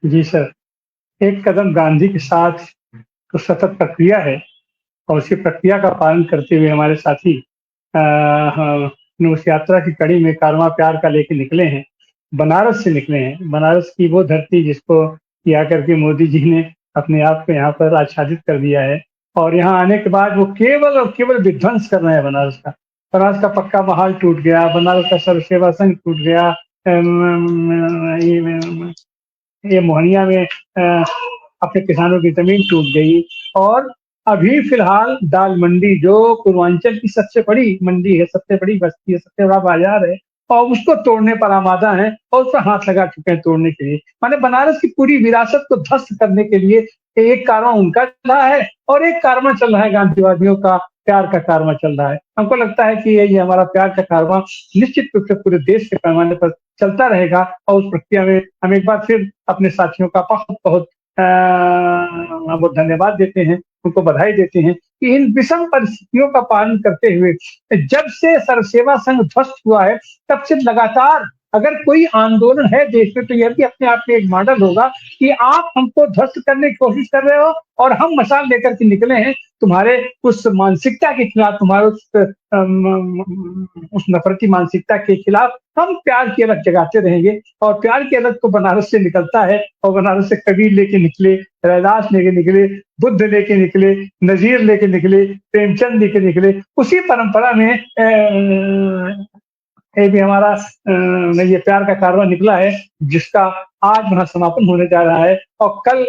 जी sir, एक कदम गांधी के साथ तो सतत प्रक्रिया है और उसी प्रक्रिया का पालन करते हुए हमारे साथी उस यात्रा की कड़ी में कारवां प्यार का लेके निकले हैं। बनारस से निकले हैं, बनारस की वो धरती जिसको ये आकर के मोदी जी ने अपने आप को यहाँ पर आच्छादित कर दिया है और यहाँ आने के बाद वो केवल और केवल विध्वंस कर रहे हैं बनारस का। बनारस का पक्का महल टूट गया, बनारस का सर्व सेवा संघ टूट गया, ये मोहनिया में अपने किसानों की ज़मीन टूट गई और अभी फ़िलहाल दाल मंडी जो पूर्वांचल की सबसे बड़ी मंडी है, सबसे बड़ी बस्ती है, सबसे बड़ा बाज़ार है और उसको तोड़ने पर आमादा हैं और उस पर हाथ लगा चुके हैं तोड़ने के लिए। माने बनारस की पूरी विरासत को ध्वस्त करने के लिए एक कारवां उनका चल रहा है और एक कारवां चल रहा है गांधीवादियों का, प्यार का कारवां चल रहा है। हमको लगता है कि ये हमारा प्यार का कारवां निश्चित रूप से पूरे देश के पैमाने पर चलता रहेगा और उस प्रक्रिया में हम एक बार फिर अपने साथियों का बहुत-बहुत वो धन्यवाद देते हैं, उनको बधाई देते हैं कि इन विषम परिस्थितियों का पालन करते हुए जब से सर्वसेवा संघ ध्वस्त हुआ है, तब से लगातार अगर कोई आंदोलन है देश में तो यह भी अपने आप में एक मॉडल होगा कि आप हमको ध्वस्त करने की कोशिश कर रहे हो और हम मशाल लेकर के निकले हैं तुम्हारे उस मानसिकता के खिलाफ, तुम्हारे उस नफरती मानसिकता के खिलाफ हम प्यार की अलग जगाते रहेंगे और प्यार की अलग तो बनारस से निकलता है और बनारस से कबीर लेके निकले, रैदास लेके निकले, बुद्ध लेके निकले, नजीर लेके निकले, प्रेमचंद लेके निकले। उसी परंपरा में ये भी हमारा ये प्यार का कारवां निकला है, जिसका आज वहाँ समापन होने जा रहा है और कल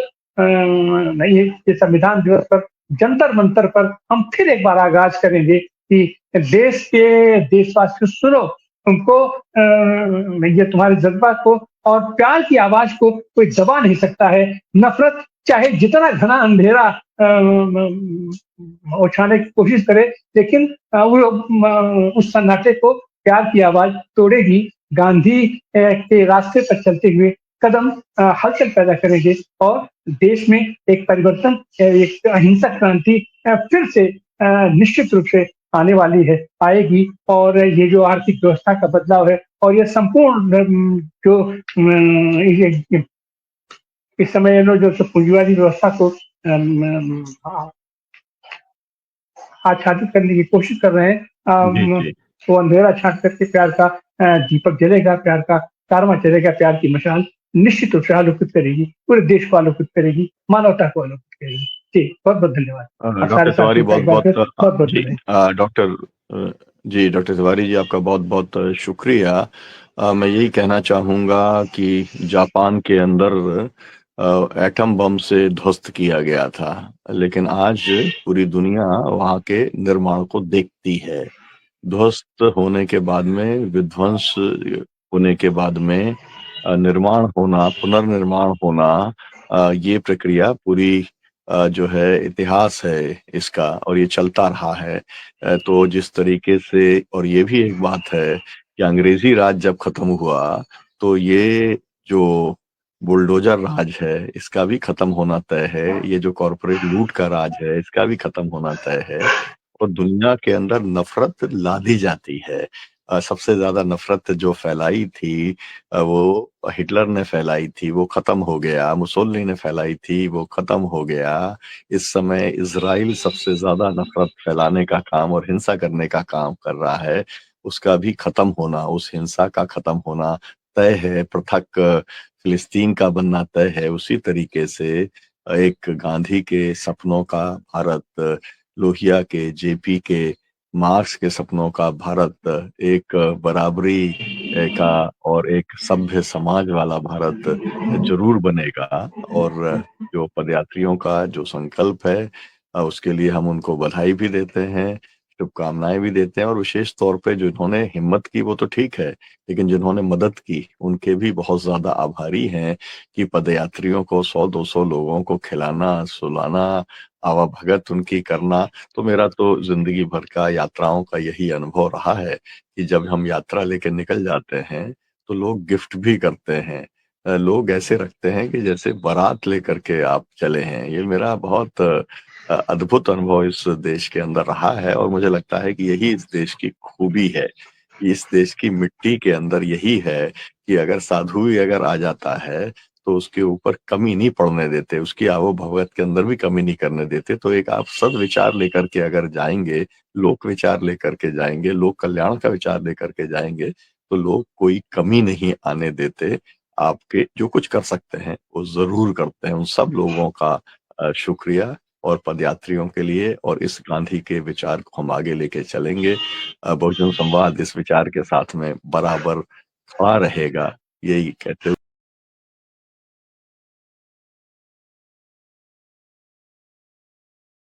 ये संविधान दिवस पर जंतर-मंतर पर हम फिर एक बार आगाज करेंगे कि देश के देशवासियों सुनो, तुमको ये तुम्हारे जज़्बा को और प्यार की आवाज़ को कोई दबा नहीं सकता है। नफ़रत चाहे जितना घना अंधेरा ओछाने की कोशिश करे, लेकिन वो उस सन्नाटे को प्यार की आवाज़ तोड़ेगी। गांधी के रास्ते पर चलते हुए कदम हलचल पैदा करेंगे और देश में एक परिवर्तन, एक अहिंसक क्रांति फिर से निश्चित रूप से आने वाली है, आएगी और ये जो आर्थिक व्यवस्था का बदलाव है और ये संपूर्ण जो ये इस समय ये लोग जो पूंजीवादी व्यवस्था को आच्छादित करने की कोशिश कर रहे हैं, जी, जी। वो अंधेरा छाट करके प्यार का दीपक जलेगा, प्यार का कारवां चलेगा, प्यार की मशाल निश्चित रूप से आलोकित करेगी, पूरे देश को आलोकित करेगी, मानवता को आलोकित करेगी। जी, बहुत-बहुत धन्यवाद और डॉक्टर सारे तिवारी साथियों का एक बार बहुत-बहुत फिर बहुत-बहुत जी बधाई। डॉक्टर जी, डॉक्टर तिवारी जी आपका बहुत-बहुत शुक्रिया। मैं यही कहना चाहूँगा कि जापान के अंदर एटम बम से ध्वस्त किया गया था, लेकिन आज पूरी दुनिया वहाँ के निर्माण को देखती है। ध्वस्त होने के बाद में, विध्वंस होने के बाद में निर्माण होना, पुनर्निर्माण होना, ये प्रक्रिया पूरी जो है इतिहास है इसका और ये चलता रहा है। तो जिस तरीके से और ये भी एक बात है कि अंग्रेजी राज जब खत्म हुआ, तो ये जो बुलडोज़र राज है, इसका भी खत्म होना तय है। ये जो कॉर्पोरेट लूट का राज है, इसका भी खत्म होना तय है और दुनिया के अंदर नफ़रत लादी जाती है। सबसे ज़्यादा नफ़रत जो फैलाई थी वो हिटलर ने फैलाई थी, वो खत्म हो गया। मुसोलिनी ने फैलाई थी, वो खत्म हो गया। इस समय इज़राइल सबसे ज़्यादा नफ़रत फैलाने का काम और हिंसा करने का काम कर रहा है। उसका भी खत्म होना, उस हिंसा का खत्म होना तय है। पृथक फ़िलिस्तीन का बनना तय है। उसी तरीके से एक गांधी के सपनों का भारत, लोहिया के, जेपी के, मार्क्स के सपनों का भारत, एक बराबरी का और एक सभ्य समाज वाला भारत ज़रूर बनेगा और जो पदयात्रियों का जो संकल्प है उसके लिए हम उनको बधाई भी देते हैं, शुभकामनाएँ भी देते हैं और विशेष तौर पे जिन्होंने हिम्मत की वो तो ठीक है, लेकिन जिन्होंने मदद की, उनके भी बहुत ज़्यादा आभारी हैं कि पदयात्रियों को 100-200 लोगों को खिलाना, सुलाना, आवाभगत उनकी करना, तो मेरा तो ज़िंदगी भर का यात्राओं का यही अनुभव रहा है कि जब हम यात्रा लेके निकल जाते हैं, तो लोग गिफ्ट भी करते हैं। लोग ऐसे रखते हैं कि जैसे बारात लेकर के आप चले हैं। ये मेरा बहुत अद्भुत अनुभव इस देश के अंदर रहा है और मुझे लगता है कि यही इस देश की खूबी है। इस देश की मिट्टी के अंदर यही है कि अगर साधु भी अगर आ जाता है, तो उसके ऊपर कमी नहीं पड़ने देते, उसकी आवो-भगत के अंदर भी कमी नहीं करने देते। तो एक आप सद्विचार लेकर के अगर जाएँगे, लोक विचार लेकर के जाएँगे, लोक कल्याण का विचार लेकर के जाएँगे, तो लोग कोई कमी नहीं आने देते। आपके जो कुछ कर सकते हैं, वो ज़रूर करते हैं। उन सब लोगों का शुक्रिया और पदयात्रियों के लिए और इस गांधी के विचार को हम आगे लेके चलेंगे। बहुजन संवाद इस विचार के साथ में बराबर खड़ा रहेगा, यही कहते